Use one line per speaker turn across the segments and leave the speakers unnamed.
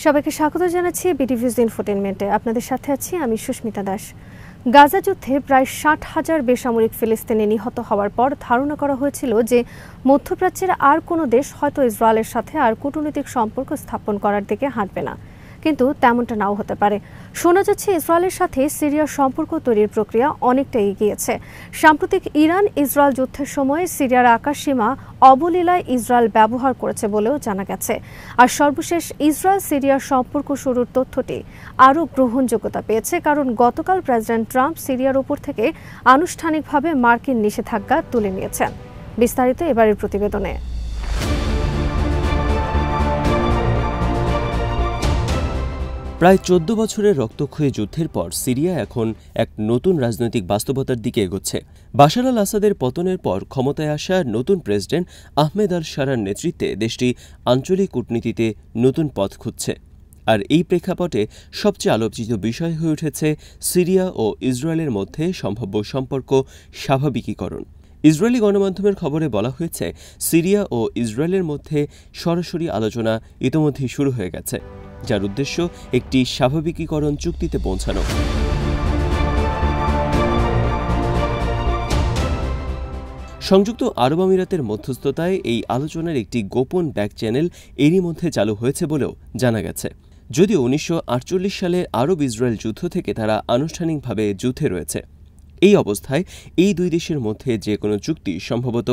সবাইকে স্বাগত জানাচ্ছি বিডিভিউজ ইনফোটেইনমেন্টে। আপনাদের সাথে আছি আমি সুস্মিতা দাস। গাজা যুদ্ধে প্রায় ৬০,০০০ বেসামরিক ফিলিস্তিনি নিহত হওয়ার পর ধারণা করা হয়েছিল যে মধ্যপ্রাচ্যের আর কোনো দেশ হয়তো ইসরায়েলের সাথে আর কূটনৈতিক সম্পর্ক স্থাপন করার দিকে হাঁটবে না, কিন্তু তেমনটা নাও হতে পারে। শোনা যাচ্ছে ইসরায়েলের সাথে সিরিয়ার সম্পর্ক তৈরির প্রক্রিয়া অনেকটা এগিয়েছে। সাম্প্রতিক ইরান ইসরায়েল যুদ্ধের সময় সিরিয়ার আকাশসীমা অবলীলায় ইসরায়েল ব্যবহার করেছে বলেও জানা গেছে। আর সর্বশেষ ইসরায়েল সিরিয়ার সম্পর্ক শুরুর তথ্যটি আরও গ্রহণযোগ্যতা পেয়েছে, কারণ গতকাল প্রেসিডেন্ট ট্রাম্প সিরিয়ার উপর থেকে আনুষ্ঠানিকভাবে মার্কিন নিষেধাজ্ঞা তুলে নিয়েছেন। বিস্তারিত এবারের প্রতিবেদনে।
প্রায় ১৪ বছরের রক্তক্ষয়ী যুদ্ধের পর সিরিয়া এখন এক নতুন রাজনৈতিক বাস্তবতার দিকে এগোচ্ছে। বাশার আল আসাদের পতনের পর ক্ষমতায় আসা নতুন প্রেসিডেন্ট আহমেদ আল শারার নেতৃত্বে দেশটি আঞ্চলিক কূটনীতিতে নতুন পথ খুঁজছে। আর এই প্রেক্ষাপটে সবচেয়ে আলোচিত বিষয় হয়ে উঠেছে সিরিয়া ও ইসরায়েলের মধ্যে সম্ভাব্য সম্পর্ক স্বাভাবিকীকরণ। ইসরায়েলি গণমাধ্যমের খবরে বলা হয়েছে, সিরিয়া ও ইসরায়েলের মধ্যে সরাসরি আলোচনা ইতোমধ্যেই শুরু হয়ে গেছে, যার উদ্দেশ্য একটি স্বাভাবিকীকরণ চুক্তিতে পৌঁছানো। সংযুক্ত আরব আমিরাতের মধ্যস্থতায় এই আলোচনার একটি গোপন ব্যাক চ্যানেল এরই মধ্যে চালু হয়েছে বলেও জানা গেছে। যদিও ১৯৪৮ সালে আরব ইসরায়েল যুদ্ধ থেকে তারা আনুষ্ঠানিকভাবে যুদ্ধে রয়েছে। এই অবস্থায় এই দুই দেশের মধ্যে যে কোনো চুক্তি সম্ভবত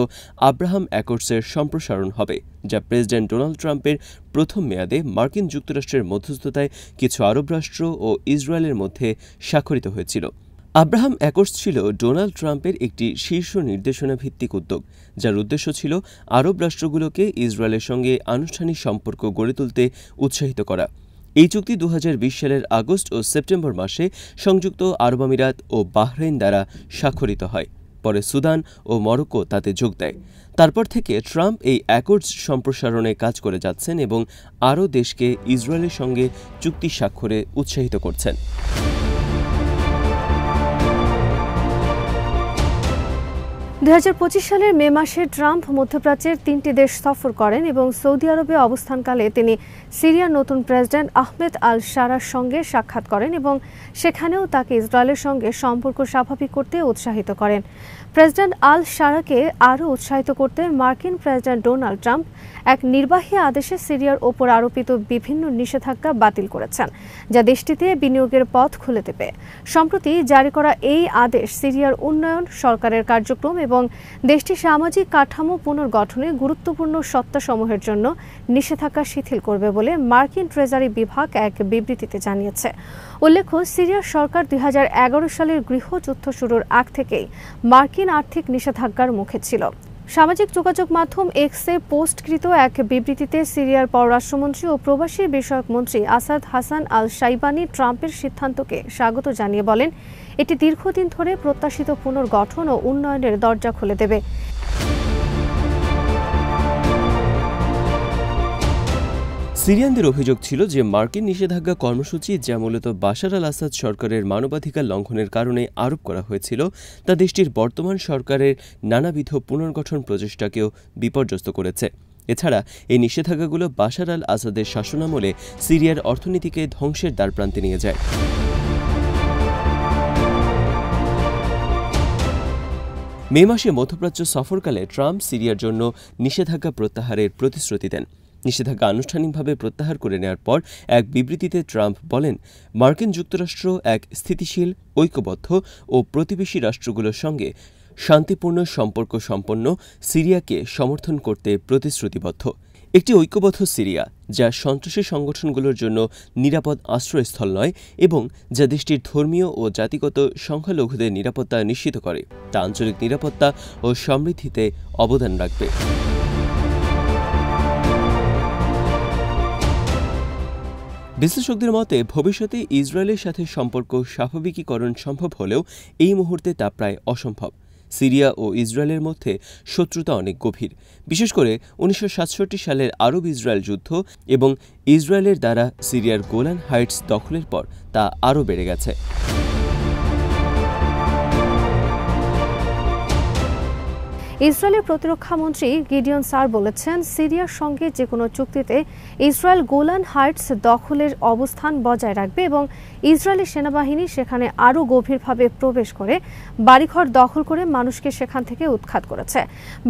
আব্রাহাম অ্যাকর্ডসের সম্প্রসারণ হবে, যা প্রেসিডেন্ট ডোনাল্ড ট্রাম্পের প্রথম মেয়াদে মার্কিন যুক্তরাষ্ট্রের মধ্যস্থতায় কিছু আরব রাষ্ট্র ও ইসরায়েলের মধ্যে স্বাক্ষরিত হয়েছিল। আব্রাহাম অ্যাকর্ডস ছিল ডোনাল্ড ট্রাম্পের একটি শীর্ষ নির্দেশনা ভিত্তিক উদ্যোগ, যার উদ্দেশ্য ছিল আরব রাষ্ট্রগুলোকে ইসরায়েলের সঙ্গে আনুষ্ঠানিক সম্পর্ক গড়ে তুলতে উৎসাহিত করা। এই চুক্তি ২০২০ সালের আগস্ট ও সেপ্টেম্বর মাসে সংযুক্ত আরব আমিরাত ও বাহরাইন দ্বারা স্বাক্ষরিত হয়। পরে সুদান ও মরক্কো তাতে যোগ দেয়। তারপর থেকে ট্রাম্প এই অ্যাকর্ডস সম্প্রসারণে কাজ করে যাচ্ছেন এবং আরও দেশকে ইসরায়েলের সঙ্গে চুক্তি স্বাক্ষরে উৎসাহিত করছেন।
২০২৫ সালের মে মাসে ট্রাম্প মধ্যপ্রাচ্যের ৩টি দেশ সফর করেন এবং সৌদি আরবে অবস্থানকালে তিনি সিরিয়ার নতুন প্রেসিডেন্ট আহমেদ আল শারার সঙ্গে সাক্ষাৎ করেন এবং সেখানেও তাকে ইসরায়েলের সঙ্গে সম্পর্ক স্বাভাবিক করতে উৎসাহিত করেন। প্রেসিডেন্ট আল শারাকে আরও উৎসাহিত করতে মার্কিন প্রেসিডেন্ট ডোনাল্ড ট্রাম্প এক নির্বাহী আদেশে সিরিয়ার ওপর আরোপিত বিভিন্ন নিষেধাজ্ঞা বাতিল করেছেন, যা দেশটিতে বিনিয়োগের পথ খুলে দেবে। সম্প্রতি জারি করা এই আদেশ সিরিয়ার উন্নয়ন, সরকারের কার্যক্রম এবং দেশটির সামাজিক কাঠামো পুনর্গঠনে গুরুত্বপূর্ণ সত্তাসমূহের জন্য নিষেধাজ্ঞা শিথিল করবে বলে মার্কিন ট্রেজারি বিভাগ এক বিবৃতিতে জানিয়েছে। উল্লেখ্য, সিরিয়ার সরকার ২০১১ সালের গৃহযুদ্ধ শুরুর আগ থেকেই মার্কিন আর্থিক নিষেধাজ্ঞার মুখে ছিল। সামাজিক যোগাযোগ মাধ্যম এক্সে পোস্টকৃত এক বিবৃতিতে সিরিয়ার পররাষ্ট্রমন্ত্রী ও প্রবাসী বিষয়ক মন্ত্রী আসাদ হাসান আল শাইবানি ট্রাম্পের সিদ্ধান্তকে স্বাগত জানিয়ে বলেন, এটি দীর্ঘদিন ধরে প্রত্যাশিত পুনর্গঠন ও উন্নয়নের দরজা খুলে দেবে।
সিরিয়ানদের অভিযোগ ছিল যে মার্কিন নিষেধাজ্ঞা কর্মসূচি, যা মূলত বাশার আল আসাদ সরকারের মানবাধিকার লঙ্ঘনের কারণে আরোপ করা হয়েছিল, তা দেশটির বর্তমান সরকারের নানাবিধ পুনর্গঠন প্রচেষ্টাকেও বিপর্যস্ত করেছে। এছাড়া এই নিষেধাজ্ঞাগুলো বাশার আল আসাদের শাসনামলে সিরিয়ার অর্থনীতিকে ধ্বংসের দ্বারপ্রান্তে নিয়ে যায়। মে মাসে মধ্যপ্রাচ্য সফরকালে ট্রাম্প সিরিয়ার জন্য নিষেধাজ্ঞা প্রত্যাহারের প্রতিশ্রুতি দেন। নিষেধাজ্ঞা আনুষ্ঠানিকভাবে প্রত্যাহার করে নেওয়ার পর এক বিবৃতিতে ট্রাম্প বলেন, মার্কিন যুক্তরাষ্ট্র এক স্থিতিশীল, ঐক্যবদ্ধ ও প্রতিবেশী রাষ্ট্রগুলোর সঙ্গে শান্তিপূর্ণ সম্পর্ক সম্পন্ন সিরিয়াকে সমর্থন করতে প্রতিশ্রুতিবদ্ধ। একটি ঐক্যবদ্ধ সিরিয়া, যা সন্ত্রাসী সংগঠনগুলোর জন্য নিরাপদ আশ্রয়স্থল নয় এবং যা দেশটির ধর্মীয় ও জাতিগত সংখ্যালঘুদের নিরাপত্তা নিশ্চিত করে, তা আঞ্চলিক নিরাপত্তা ও সমৃদ্ধিতে অবদান রাখবে। বিশ্লেষকদের মতে, ভবিষ্যতে ইসরায়েলের সাথে সম্পর্ক স্বাভাবিকীকরণ সম্ভব হলেও এই মুহূর্তে তা প্রায় অসম্ভব। সিরিয়া ও ইসরায়েলের মধ্যে শত্রুতা অনেক গভীর, বিশেষ করে ১৯৬৭ সালের আরব ইসরায়েল যুদ্ধ এবং ইসরায়েলের দ্বারা সিরিয়ার গোলান হাইটস দখলের পর তা আরও বেড়ে গেছে।
ইসরায়েলের প্রতিরক্ষা মন্ত্রী গিডিয়ন সার বলেছেন, সিরিয়ার সঙ্গে যে কোনো চুক্তিতে ইসরায়েল গোলান হাইটস দখলের অবস্থান বজায় রাখবে এবং ইসরায়েলি সেনাবাহিনী সেখানে আরও গভীরভাবে প্রবেশ করে বাড়িঘর দখল করে মানুষকে সেখান থেকে উৎখাত করেছে।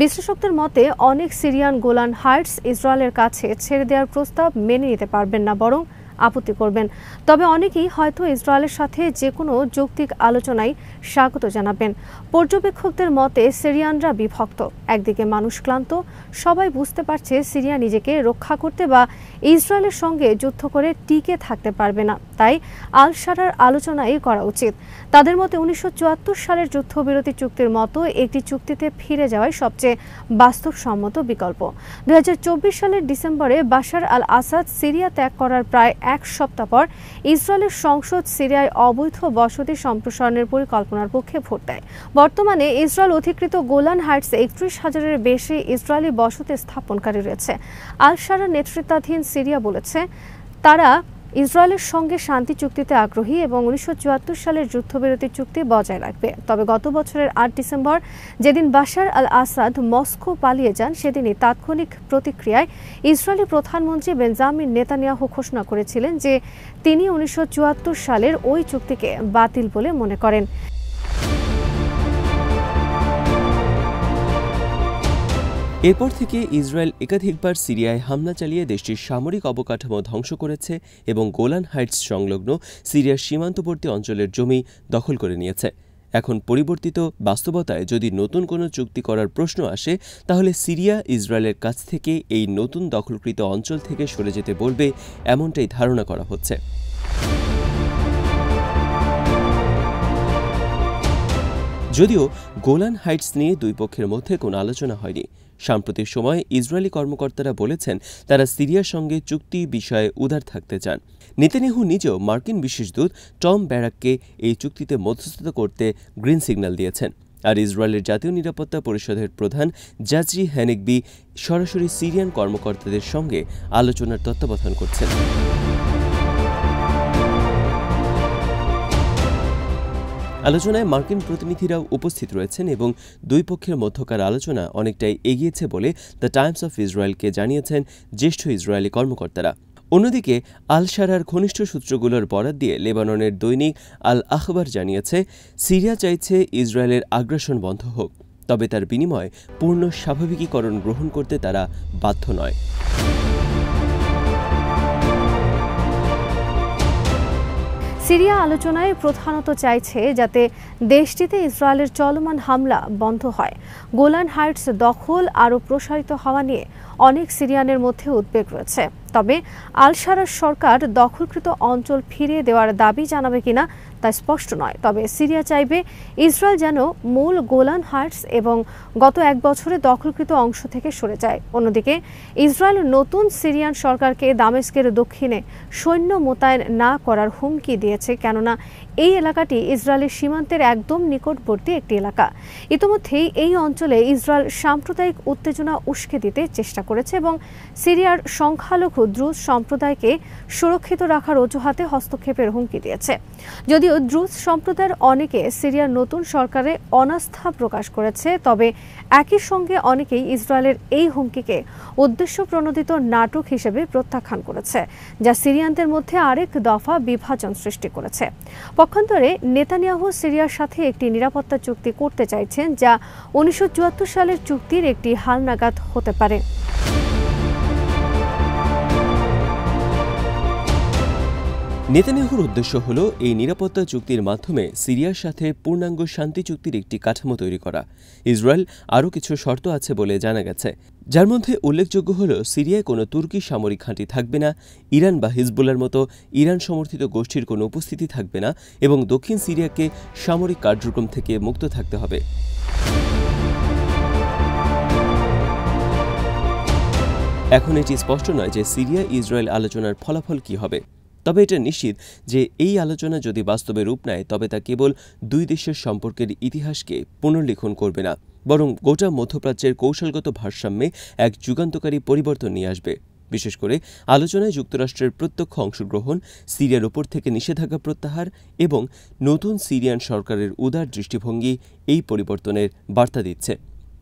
বিশ্লেষকদের মতে অনেক সিরিয়ান গোলান হাইটস ইসরায়েলের কাছে ছেড়ে দেওয়ার প্রস্তাব মেনে নিতে পারবেন না, বরং আপত্তি করবেন। তবে অনেকেই হয়তো ইসরায়েলের সাথে যে কোনো যৌক্তিক আলোচনায় স্বাগত জানাবেন। পর্যবেক্ষকদের মতে সিরিয়ানরা বিভক্ত। একদিকে মানুষ ক্লান্ত, সবাই বুঝতে পারছে সিরিয়া নিজেকে রক্ষা করতে বা ইসরায়েলের সঙ্গে যুদ্ধ করে টিকে থাকতে পারবে না, তাই আল শারার আলোচনাই করা উচিত। তাদের মতে 1974 সালের যুদ্ধবিরতি চুক্তির মতো একটি চুক্তিতে ফিরে যাওয়াই সবচেয়ে বাস্তবসম্মত বিকল্প। 2024 সালের ডিসেম্বরে বাশার আল আসাদ সিরিয়া ত্যাগ করার প্রায় এক সপ্তাহ পর ইসরায়েলের সংসদ সিরিয়ায় অবৈধ বসতি সম্প্রসারণের পরিকল্পনার পক্ষে ভোট দেয়। বর্তমানে ইসরায়েল অধিকৃত গোলান হাইটসে 31,000-এর বেশি ইসরায়েলি বসতি স্থাপনকারী রয়েছে। আল শারার নেতৃত্বাধীন সিরিয়া বলেছে তারা ইসরায়েলের সঙ্গে শান্তি চুক্তিতে আগ্রহী এবং 1974 সালের যুদ্ধবিরতি চুক্তি বজায় রাখবে। তবে গত বছরের 8 ডিসেম্বর যেদিন বাশার আল আসাদ মস্কো পালিয়ে যান, সেদিনই তাৎক্ষণিক প্রতিক্রিয়ায় ইসরায়েলি প্রধানমন্ত্রী বেঞ্জামিন নেতানিয়াহু ঘোষণা করেছিলেন যে তিনি 1974 সালের ওই চুক্তিকে বাতিল বলে মনে করেন।
এরপর থেকে ইসরায়েল একাধিকবার সিরিয়ায় হামলা চালিয়ে দেশটির সামরিক অবকাঠামো ধ্বংস করেছে এবং গোলান হাইটস সংলগ্ন সিরিয়ার সীমান্তবর্তী অঞ্চলের জমি দখল করে নিয়েছে। এখন পরিবর্তিত বাস্তবতায় যদি নতুন কোনো চুক্তি করার প্রশ্ন আসে, তাহলে সিরিয়া ইসরায়েলের কাছ থেকে এই নতুন দখলকৃত অঞ্চল থেকে সরে যেতে বলবে, এমনটাই ধারণা করা হচ্ছে। যদিও গোলান হাইটস নিয়ে দুই পক্ষের মধ্যে কোনো আলোচনা হয়নি। সাম্প্রতিক সময়ে ইসরায়েলি কর্মকর্তারা বলেছেন তারা সিরিয়ার সঙ্গে চুক্তি বিষয়ে উদার থাকতে চান। নেতানিয়াহু নিজেও মার্কিন বিশেষ দূত টম ব্যারাককে এই চুক্তিতে মধ্যস্থতা করতে গ্রিন সিগন্যাল দিয়েছেন। আর ইসরায়েলের জাতীয় নিরাপত্তা পরিষদের প্রধান জাজি হ্যানেকবি সরাসরি সিরিয়ান কর্মকর্তাদের সঙ্গে আলোচনার তত্ত্বাবধান করছেন। আলোচনায় মার্কিন প্রতিনিধিরাও উপস্থিত রয়েছেন এবং দুই পক্ষের মধ্যকার আলোচনা অনেকটাই এগিয়েছে বলে দ্য টাইমস অফ ইসরায়েলকে জানিয়েছেন জ্যেষ্ঠ ইসরায়েলি কর্মকর্তারা। অন্যদিকে আল শারার ঘনিষ্ঠ সূত্রগুলোর বরাত দিয়ে লেবাননের দৈনিক আল আখবার জানিয়েছে সিরিয়া চাইছে ইসরায়েলের আগ্রাসন বন্ধ হোক, তবে তার বিনিময়ে পূর্ণ স্বাভাবিকীকরণ গ্রহণ করতে তারা বাধ্য নয়।
সিরিয়া আলোচনায় প্রধানত চাইছে যাতে দেশটিতে ইসরায়েলের চলমান হামলা বন্ধ হয়। গোলান হাইটস দখল আরও প্রসারিত হওয়া নিয়ে অনেক সিরিয়ানের মধ্যে উদ্বেগ রয়েছে। তবে আল শারার সরকার দখলকৃত অঞ্চল ফিরিয়ে দেওয়ার দাবি জানাবে কিনা তা স্পষ্ট নয়। তবে সিরিয়া চাইবে ইসরায়েল যেন মূল গোলান হাইটস এবং গত এক বছরে দখলকৃত অংশ থেকে সরে যায়। অন্যদিকে ইসরায়েল নতুন সিরিয়ান সরকারকে দামেস্কের দক্ষিণে সৈন্য মোতায়েন না করার হুমকি দিয়েছে, কেননা এই এলাকাটি ইসরায়েলের সীমান্তের একদম নিকটবর্তী একটি এলাকা। ইতিমধ্যেই এই অঞ্চলে ইসরায়েল সাম্প্রদায়িক উত্তেজনা উস্কে দিতে চেষ্টা করেছে এবং সিরিয়ার সংখ্যালঘু দ্রুজ সম্প্রদায়কে সুরক্ষিত রাখার অজুহাতে হস্তক্ষেপের হুমকি দিয়েছে। যদিও দ্রুজ সম্প্রদায়ের অনেকে সিরিয়ার নতুন সরকারে অনাস্থা প্রকাশ করেছে, তবে একই সঙ্গে অনেকেই ইসরায়েলের এই হুমকিকে উদ্দেশ্যপ্রণোদিত নাটক হিসেবে প্রত্যাখ্যান করেছে, যা সিরিয়ানদের মধ্যে আরেক দফা বিভাজন সৃষ্টি করেছে। পক্ষান্তরে নেতানিয়াহু সিরিয়ার সাথে একটি নিরাপত্তা চুক্তি করতে চাইছেন, যা 1974 সালের চুক্তির একটি হালনাগাদ হতে পারে।
নেতানিয়াহুর উদ্দেশ্য হল এই নিরাপত্তা চুক্তির মাধ্যমে সিরিয়ার সাথে পূর্ণাঙ্গ শান্তি চুক্তির একটি কাঠামো তৈরি করা। ইসরায়েল আরও কিছু শর্ত আছে বলে জানা গেছে, যার মধ্যে উল্লেখযোগ্য হল সিরিয়ায় কোনো তুর্কি সামরিক ঘাঁটি থাকবে না, ইরান বা হিজবুল্লার মতো ইরান সমর্থিত গোষ্ঠীর কোনো উপস্থিতি থাকবে না এবং দক্ষিণ সিরিয়াকে সামরিক কার্যক্রম থেকে মুক্ত থাকতে হবে। এখন এটি স্পষ্ট নয় যে সিরিয়া ইসরায়েল আলোচনার ফলাফল কী হবে, তবে এটা নিশ্চিত যে এই আলোচনা যদি বাস্তবে রূপ নেয় তবে তা কেবল দুই দেশের সম্পর্কের ইতিহাসকে পুনর্লিখন করবে না, বরং গোটা মধ্যপ্রাচ্যের কৌশলগত ভারসাম্যে এক যুগান্তকারী পরিবর্তন নিয়ে আসবে। বিশেষ করে আলোচনায় যুক্তরাষ্ট্রের প্রত্যক্ষ অংশগ্রহণ, সিরিয়ার ওপর থেকে নিষেধাজ্ঞা প্রত্যাহার এবং নতুন সিরিয়ান সরকারের উদার দৃষ্টিভঙ্গি এই পরিবর্তনের বার্তা দিচ্ছে।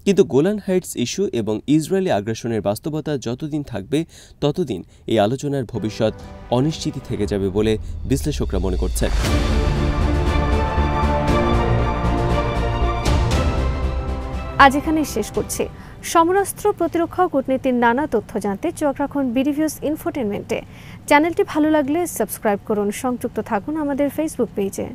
কিন্তু গোলান হাইটস ইস্যু এবং ইসরায়েলি আগ্রাসনের বাস্তবতা যতদিন থাকবে ততদিন এই আলোচনার ভবিষ্যৎ অনিশ্চিত থেকে যাবে বলে বিশ্লেষকরা মনে করছেন।
আজ এখানেই শেষ করছি। সমরাস্ত্র প্রতিরক্ষা ও কূটনীতির নানা তথ্য জানতে চোখ রাখুন বিডিভিউজ ইনফোটেনমেন্টে। চ্যানেলটি ভালো লাগলে সাবস্ক্রাইব করুন, সংযুক্ত থাকুন আমাদের ফেসবুক পেজে।